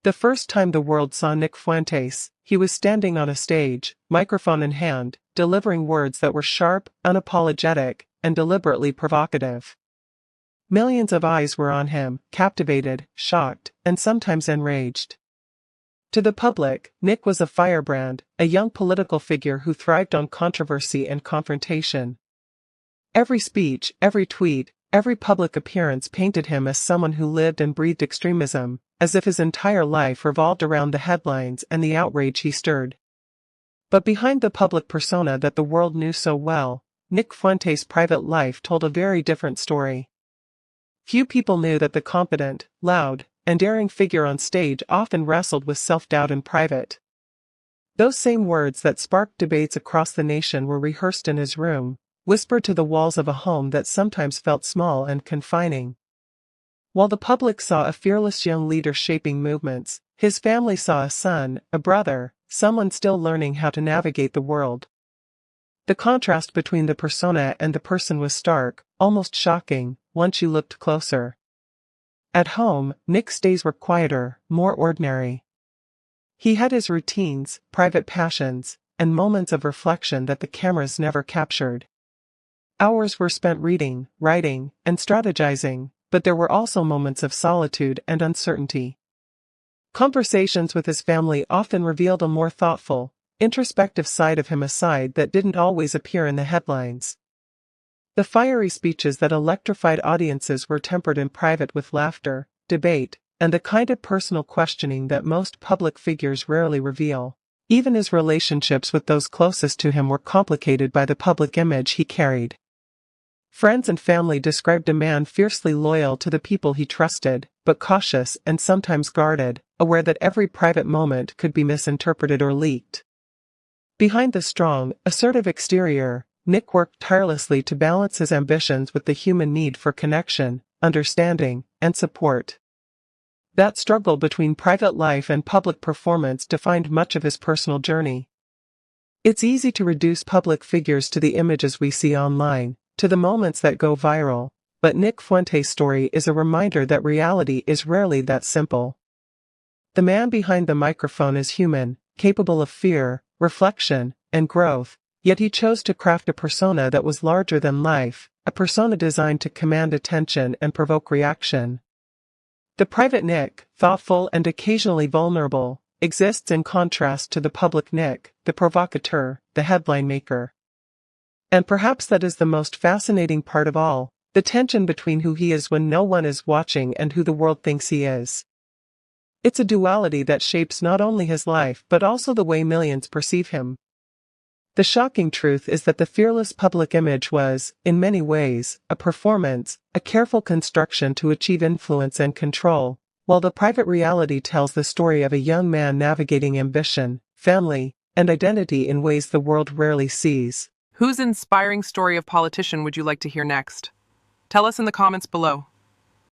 The first time the world saw Nick Fuentes, he was standing on a stage, microphone in hand, delivering words that were sharp, unapologetic, and deliberately provocative. Millions of eyes were on him, captivated, shocked, and sometimes enraged. To the public, Nick was a firebrand, a young political figure who thrived on controversy and confrontation. Every speech, every tweet, every public appearance painted him as someone who lived and breathed extremism, as if his entire life revolved around the headlines and the outrage he stirred. But behind the public persona that the world knew so well, Nick Fuentes' private life told a very different story. Few people knew that the confident, loud, and daring figure on stage often wrestled with self-doubt in private. Those same words that sparked debates across the nation were rehearsed in his room, whispered to the walls of a home that sometimes felt small and confining. While the public saw a fearless young leader shaping movements, his family saw a son, a brother, someone still learning how to navigate the world. The contrast between the persona and the person was stark, almost shocking, once you looked closer. At home, Nick's days were quieter, more ordinary. He had his routines, private passions, and moments of reflection that the cameras never captured. Hours were spent reading, writing, and strategizing, but there were also moments of solitude and uncertainty. Conversations with his family often revealed a more thoughtful, introspective side of him, a side that didn't always appear in the headlines. The fiery speeches that electrified audiences were tempered in private with laughter, debate, and the kind of personal questioning that most public figures rarely reveal. Even his relationships with those closest to him were complicated by the public image he carried. Friends and family described a man fiercely loyal to the people he trusted, but cautious and sometimes guarded, aware that every private moment could be misinterpreted or leaked. Behind the strong, assertive exterior, Nick worked tirelessly to balance his ambitions with the human need for connection, understanding, and support. That struggle between private life and public performance defined much of his personal journey. It's easy to reduce public figures to the images we see online, to the moments that go viral, but Nick Fuentes' story is a reminder that reality is rarely that simple. The man behind the microphone is human, capable of fear, reflection, and growth, yet he chose to craft a persona that was larger than life, a persona designed to command attention and provoke reaction. The private Nick, thoughtful and occasionally vulnerable, exists in contrast to the public Nick, the provocateur, the headline maker. And perhaps that is the most fascinating part of all, the tension between who he is when no one is watching and who the world thinks he is. It's a duality that shapes not only his life but also the way millions perceive him. The shocking truth is that the fearless public image was, in many ways, a performance, a careful construction to achieve influence and control, while the private reality tells the story of a young man navigating ambition, family, and identity in ways the world rarely sees. Whose inspiring story of politician would you like to hear next? Tell us in the comments below.